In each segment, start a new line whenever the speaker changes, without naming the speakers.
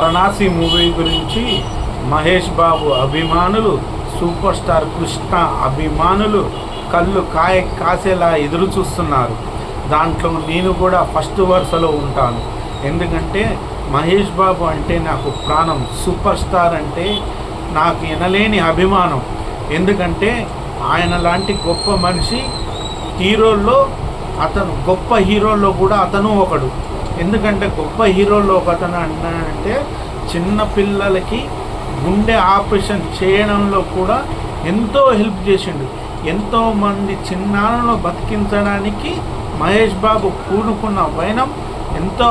Varanasi movie గురించి మహేష్ బాబు అభిమానులు, super star Krishna అభిమానులు కళ్ళు కాసేలా ఎదురు చూస్తున్నారు. దాంట్లో నేను కూడా ఫస్ట్ వరుసలో ఉంటాను. ఎందుకంటే మహేష్ బాబు అంటే నాకు ప్రాణం. సూపర్ స్టార్ అంటే నాకు ఎనలేని అభిమానం. ఎందుకంటే ఆయన లాంటి గొప్ప మనిషి హీరోల్లో గొప్ప హీరోల్లో కూడా అతను ఒకడు. ఎందుకంటే గొప్ప హీరోల్లో ఒకతను అంటే చిన్న పిల్లలకి గుండె ఆపరేషన్ చేయడంలో కూడా ఎంతో హెల్ప్ చేసిండు. ఎంతోమంది చిన్నారులను బతికించడానికి మహేష్ బాబు పూనుకున్న వైనం ఎంతో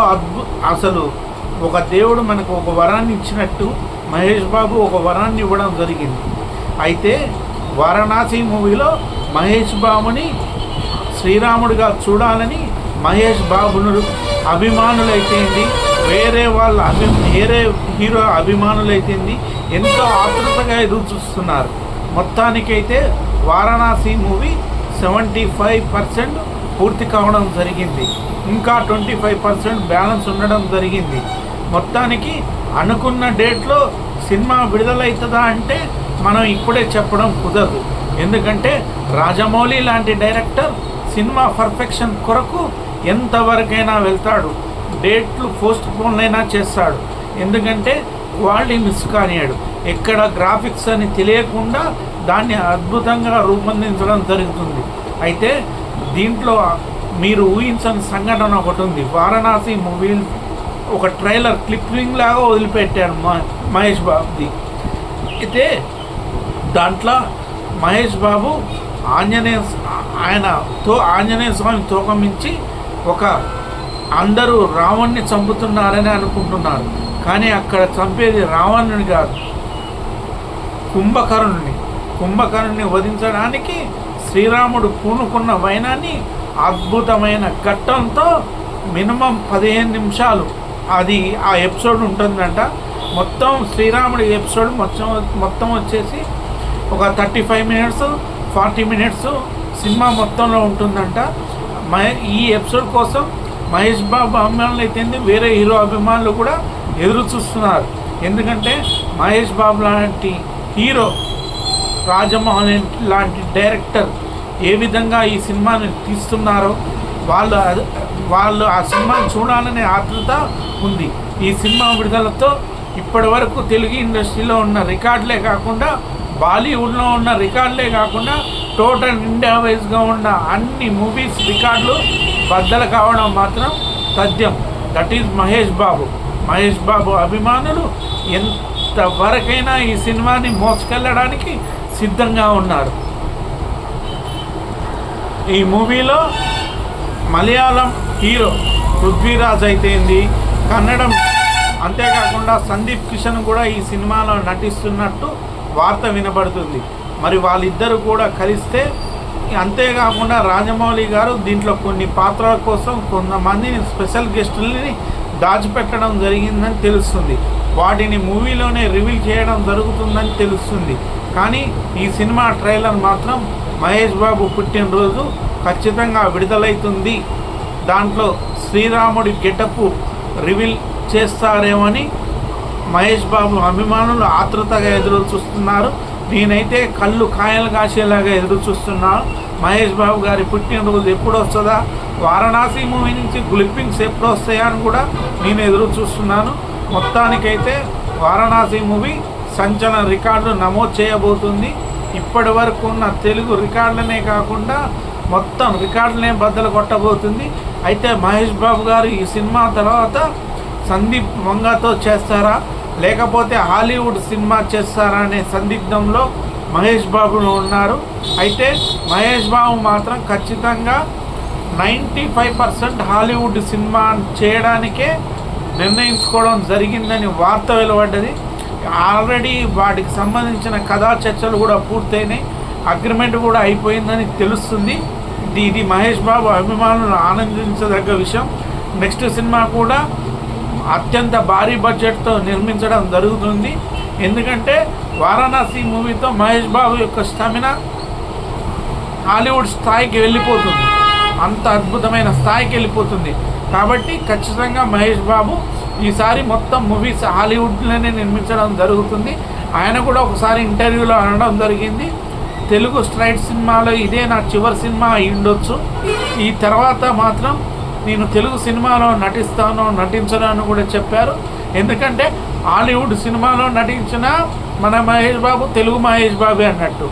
అసలు ఒక దేవుడు మనకు ఒక వరాన్ని ఇచ్చినట్టు మహేష్ బాబు ఒక వరాన్ని ఇవ్వడం జరిగింది. అయితే వారణాసి మూవీలో మహేష్ బాబుని శ్రీరాముడిగా చూడాలని మహేష్ బాబును అభిమానులైతేంది, వేరే హీరో అభిమానులైతేంది ఎంతో ఆతృతగా ఎదురు చూస్తున్నారు. మొత్తానికైతే వారణాసి మూవీ 75% పూర్తి కావడం జరిగింది. ఇంకా 25% బ్యాలెన్స్ ఉండడం జరిగింది. మొత్తానికి అనుకున్న డేట్లో సినిమా విడుదలవుతుందా అంటే మనం ఇప్పుడే చెప్పడం కుదరదు. ఎందుకంటే రాజమౌళి లాంటి డైరెక్టర్ సినిమా పర్ఫెక్షన్ కొరకు ఎంతవరకైనా వెళ్తాడు. డేట్లు పోస్ట్ పోన్ అయినా చేస్తాడు. ఎందుకంటే క్వాలిటీ మిస్ కానియాడు. ఎక్కడ గ్రాఫిక్స్ అని తెలియకుండా దాన్ని అద్భుతంగా రూపొందించడం జరుగుతుంది. అయితే దీంట్లో మీరు ఊహించని సంఘటన ఒకటి ఉంది. వారణాసి మూవీ ఒక ట్రైలర్ క్లిప్పింగ్ లాగా వదిలిపెట్టాడు మహేష్ బాబుది. అయితే దాంట్లో మహేష్ బాబు ఆంజనేయ స్వామి తోకమించి అందరూ రావణ్ణి చంపుతున్నారని అనుకుంటున్నారు. కానీ అక్కడ చంపేది రావణుని కాదు, కుంభకర్ణుని వధించడానికి శ్రీరాముడు పూనుకున్న వైనాన్ని అద్భుతమైన ఘట్టంతో మినిమం 15 నిమిషాలు అది ఆ ఎపిసోడ్ ఉంటుందంట. మొత్తం శ్రీరాముడి ఎపిసోడ్ మొత్తం వచ్చేసి ఒక 35 మినిట్స్ 40 మినిట్స్ సినిమా మొత్తంలో ఉంటుందంట. ఈ ఎపిసోడ్ కోసం మహేష్ బాబు అభిమానులు అయితేంది, వేరే హీరో అభిమానులు కూడా ఎదురు చూస్తున్నారు. ఎందుకంటే మహేష్ బాబు లాంటి హీరో, రాజమౌళి లాంటి డైరెక్టర్ ఏ విధంగా ఈ సినిమాని తీస్తున్నారో వాళ్ళు ఆ సినిమాని చూడాలనే ఆతృత ఉంది. ఈ సినిమా విడుదలతో ఇప్పటి వరకు తెలుగు ఇండస్ట్రీలో ఉన్న రికార్డులే కాకుండా, బాలీవుడ్లో ఉన్న రికార్డులే కాకుండా టోటల్ ఇండియా వైజ్గా ఉన్న అన్ని మూవీస్ రికార్డులు బద్దలు కావడం మాత్రం తథ్యం. దట్ ఈజ్ మహేష్ బాబు అభిమానులు ఎంతవరకైనా ఈ సినిమాని మోసుకెళ్ళడానికి సిద్ధంగా ఉన్నారు. ఈ మూవీలో మలయాళం హీరో పృథ్వీరాజ్ అయితేంది, కన్నడం అంతేకాకుండా సందీప్ కిషన్ కూడా ఈ సినిమాలో నటిస్తున్నట్టు వార్త వినబడుతుంది. మరి వాళ్ళిద్దరూ కూడా కలిస్తే, అంతేకాకుండా రాజమౌళి గారు దీంట్లో కొన్ని పాత్రల కోసం కొంతమందిని స్పెషల్ గెస్టులని దాచిపెట్టడం జరిగిందని తెలుస్తుంది. వాటిని మూవీలోనే రివీల్ చేయడం జరుగుతుందని తెలుస్తుంది. కానీ ఈ సినిమా ట్రైలర్ మాత్రం మహేష్ బాబు పుట్టినరోజు ఖచ్చితంగా విడుదలవుతుంది. దాంట్లో శ్రీరాముడి గెటప్ రివీల్ చేస్తారేమని మహేష్ బాబు అభిమానులు ఆతృతగా ఎదురు చూస్తున్నారు. నేనైతే కళ్ళు కాయలు కాసేలాగా ఎదురు చూస్తున్నాను. మహేష్ బాబు గారి పుట్టినరోజు ఎప్పుడు వస్తుందా, వారణాసి మూవీ నుంచి క్లిప్పింగ్స్ ఎప్పుడు వస్తాయా అని కూడా నేను ఎదురు చూస్తున్నాను. మొత్తానికైతే వారణాసి మూవీ సంచలన రికార్డులు నమోదు చేయబోతుంది. ఇప్పటి వరకు ఉన్న తెలుగు రికార్డులనే కాకుండా మొత్తం రికార్డులనే బద్దలు కొట్టబోతుంది. అయితే మహేష్ బాబు గారు ఈ సినిమా తర్వాత సందీప్ వంగతో చేస్తారా, లేకపోతే హాలీవుడ్ సినిమా చేస్తారా అనే సందిగ్ధంలో మహేష్ బాబులు ఉన్నారు. అయితే మహేష్ బాబు మాత్రం ఖచ్చితంగా 95% హాలీవుడ్ సినిమా చేయడానికే నిర్ణయించుకోవడం జరిగిందని వార్త వెలువడ్డది. ఆల్రెడీ వాటికి సంబంధించిన కథా చర్చలు కూడా పూర్తయినాయి, అగ్రిమెంట్ కూడా అయిపోయిందని తెలుస్తుంది. ఇది మహేష్ బాబు అభిమానులు ఆనందించదగ్గ విషయం. నెక్స్ట్ సినిమా కూడా అత్యంత భారీ బడ్జెట్తో నిర్మించడం జరుగుతుంది. ఎందుకంటే వారణాసి మూవీతో మహేష్ బాబు యొక్క స్టామినా హాలీవుడ్ స్థాయికి వెళ్ళిపోతుంది, అంత అద్భుతమైన స్థాయికి వెళ్ళిపోతుంది. కాబట్టి ఖచ్చితంగా మహేష్ బాబు ఈసారి మొత్తం మూవీస్ హాలీవుడ్లోనే నిర్మించడం జరుగుతుంది. ఆయన కూడా ఒకసారి ఇంటర్వ్యూలో అనడం జరిగింది, తెలుగు స్ట్రైట్ సినిమాలో ఇదే నా చివరి సినిమా అయి ఉండొచ్చు, ఈ తర్వాత మాత్రం నేను తెలుగు సినిమాలో నటించను కూడా చెప్పారు. ఎందుకంటే హాలీవుడ్ సినిమాలో నటించిన మన మహేష్ బాబు తెలుగు మహేష్ బాబే అన్నట్టు,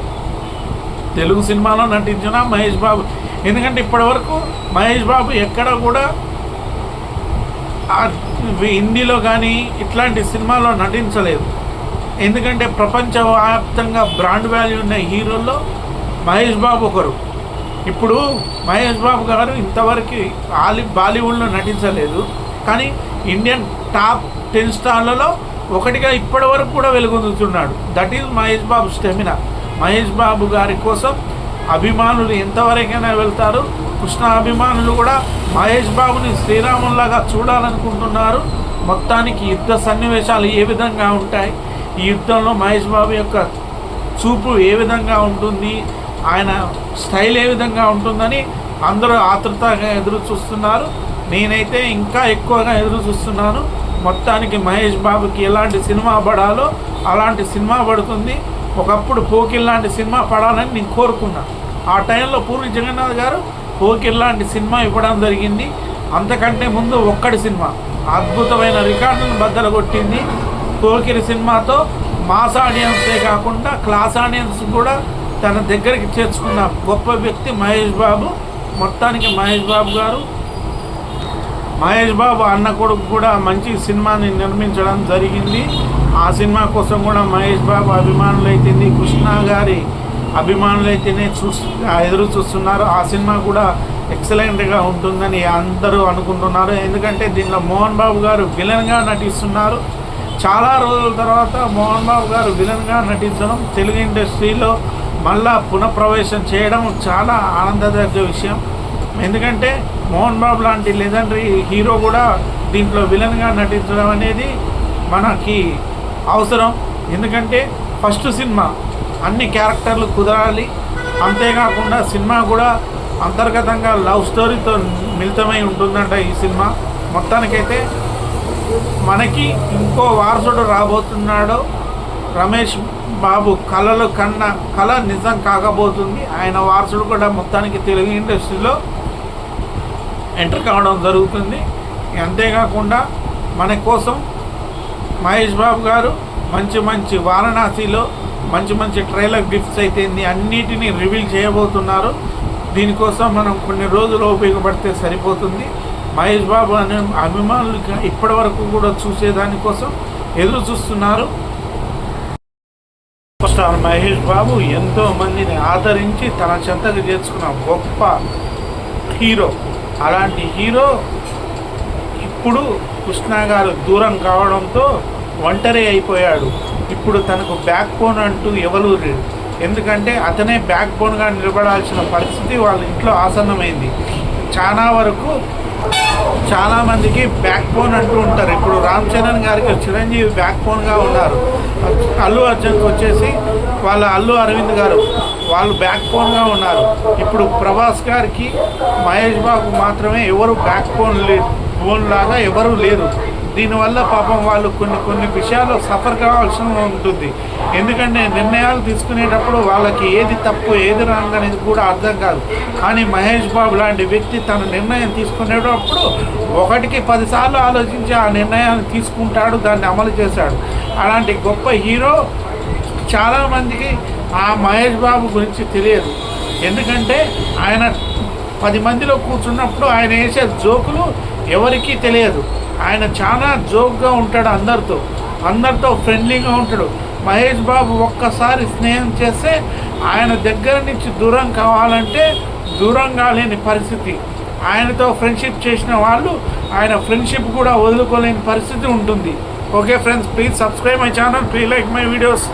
తెలుగు సినిమాలో నటించిన మహేష్ బాబు. ఎందుకంటే ఇప్పటివరకు మహేష్ బాబు ఎక్కడ కూడా హిందీలో కానీ ఇట్లాంటి సినిమాలో నటించలేదు. ఎందుకంటే ప్రపంచవ్యాప్తంగా బ్రాండ్ వాల్యూ ఉన్న హీరోల్లో మహేష్ బాబు ఒకరు. ఇప్పుడు మహేష్ బాబు గారు ఇంతవరకు బాలీవుడ్లో నటించలేదు, కానీ ఇండియన్ టాప్ 10 స్టార్లలో ఒకటిగా ఇప్పటి వరకు కూడా వెలుగొందుతున్నాడు. That is Mahesh Babu stamina. Mahesh Babu గారి కోసం అభిమానులు ఎంతవరకైనా వెళ్తారు. కృష్ణ అభిమానులు కూడా మహేష్ బాబుని శ్రీరాములాగా చూడాలనుకుంటున్నారు. మొత్తానికి యుద్ధ సన్నివేశాలు ఏ విధంగా ఉంటాయి, ఈ యుద్ధంలో మహేష్ బాబు యొక్క చూపు ఏ విధంగా ఉంటుంది, ఆయన స్టైల్ ఏ విధంగా ఉంటుందని అందరూ ఆతృతగా ఎదురు చూస్తున్నారు. నేనైతే ఇంకా ఎక్కువగా ఎదురు చూస్తున్నాను. మొత్తానికి మహేష్ బాబుకి ఎలాంటి సినిమా పడాలో అలాంటి సినిమా పడుతుంది. ఒకప్పుడు పోకిర్ లాంటి సినిమా పడాలని నేను కోరుకున్నా. ఆ టైంలో పూరి జగన్నాథ్ గారు పోకిర్ లాంటి సినిమా ఇవ్వడం జరిగింది. అంతకంటే ముందు ఒక్కడి సినిమా అద్భుతమైన రికార్డులను బద్దలు కొట్టింది. పోకిరి సినిమాతో మాస్ ఆడియన్సే కాకుండా క్లాస్ ఆడియన్స్ కూడా తన దగ్గరికి చేర్చుకున్న గొప్ప వ్యక్తి మహేష్ బాబు. మొత్తానికి మహేష్ బాబు అన్న కొడుకు కూడా మంచి సినిమాని నిర్మించడం జరిగింది. ఆ సినిమా కోసం కూడా మహేష్ బాబు అభిమానులైతేనే, కృష్ణ గారి అభిమానులైతేనే ఎదురు చూస్తున్నారు. ఆ సినిమా కూడా ఎక్సలెంట్గా ఉంటుందని అందరూ అనుకుంటున్నారు. ఎందుకంటే దీనిలో మోహన్ బాబు గారు విలన్గా నటిస్తున్నారు. చాలా రోజుల తర్వాత మోహన్ బాబు గారు విలన్గా నటించడం, తెలుగు ఇండస్ట్రీలో మళ్ళా పునఃప్రవేశం చేయడం చాలా ఆనందదాయక విషయం. ఎందుకంటే మోహన్ బాబు లాంటి లెజెండరీ హీరో కూడా దీంట్లో విలన్గా నటించడం అనేది మనకి అవసరం. ఎందుకంటే ఫస్ట్ సినిమా అన్ని క్యారెక్టర్లు కుదరాలి. అంతేకాకుండా సినిమా కూడా అంతర్గతంగా లవ్ స్టోరీతో మిళితమై ఉంటుందంట ఈ సినిమా. మొత్తానికైతే మనకి ఇంకో వారసుడు రాబోతున్నాడు. రమేష్ బాబు కళలు కన్న కళ నిజం కాకపోతుంది. ఆయన వారసుడు కూడా మొత్తానికి తెలుగు ఇండస్ట్రీలో ఎంటర్ కావడం జరుగుతుంది. అంతేకాకుండా మన కోసం మహేష్ బాబు గారు మంచి వారణాసిలో మంచి ట్రైలర్ గిఫ్ట్స్ అయితే అన్నిటినీ రివీల్ చేయబోతున్నారు. దీనికోసం మనం కొన్ని రోజులు ఉపయోగపడితే సరిపోతుంది. మహేష్ బాబు అనే అభిమానులు ఇప్పటి వరకు కూడా చూసేదానికోసం ఎదురు చూస్తున్నారు. స్టార్ మహేష్ బాబు ఎంతో మందిని ఆదరించి తన చెంతకు చేర్చుకున్న గొప్ప హీరో. అలాంటి హీరో ఇప్పుడు కృష్ణ గారు దూరం కావడంతో ఒంటరి అయిపోయాడు. ఇప్పుడు తనకు బ్యాక్ బోన్ అంటూ ఎవరు లేరు. ఎందుకంటే అతనే బ్యాక్ బోన్గా నిలబడాల్సిన పరిస్థితి వాళ్ళ ఇంట్లో ఆసన్నమైంది. చాలామందికి బ్యాక్ బోన్ అంటూ ఉంటారు. ఇప్పుడు రామ్ చరణ్ గారికి చిరంజీవి బ్యాక్ బోన్గా ఉన్నారు. అల్లు అర్జున్కి వచ్చేసి వాళ్ళ అల్లు అరవింద్ గారు వాళ్ళు బ్యాక్ బోన్గా ఉన్నారు. ఇప్పుడు ప్రభాస్ గారికి మహేష్ బాబు మాత్రమే ఎవరు బ్యాక్ బోన్ లాగా ఎవరు లేరు. దీనివల్ల పాపం వాళ్ళు కొన్ని విషయాల్లో సఫర్ కావాల్సి ఉంటుంది. ఎందుకంటే నిర్ణయాలు తీసుకునేటప్పుడు వాళ్ళకి ఏది తప్పు ఏది రాంగ్ అనేది కూడా అర్థం కాదు. కానీ మహేష్ బాబు లాంటి వ్యక్తి తన నిర్ణయం తీసుకునేటప్పుడు 1కి 10 సార్లు ఆలోచించి ఆ నిర్ణయాన్ని తీసుకుంటాడు, దాన్ని అమలు చేశాడు. అలాంటి గొప్ప హీరో చాలామందికి ఆ మహేష్ బాబు గురించి తెలియదు. ఎందుకంటే ఆయన 10 మందిలో కూర్చున్నప్పుడు ఆయన వేసే జోకులు ఎవరికీ తెలియదు. ఆయన చాలా జోక్గా ఉంటాడు, అందరితో ఫ్రెండ్లీగా ఉంటాడు. మహేష్ బాబు ఒక్కసారి స్నేహం చేస్తే ఆయన దగ్గర నుంచి దూరం కావాలంటే దూరం కాలేని పరిస్థితి. ఆయనతో ఫ్రెండ్షిప్ చేసిన వాళ్ళు ఆయన ఫ్రెండ్షిప్ కూడా వదులుకోలేని పరిస్థితి ఉంటుంది. Okay friends, please subscribe my channel, please like my videos.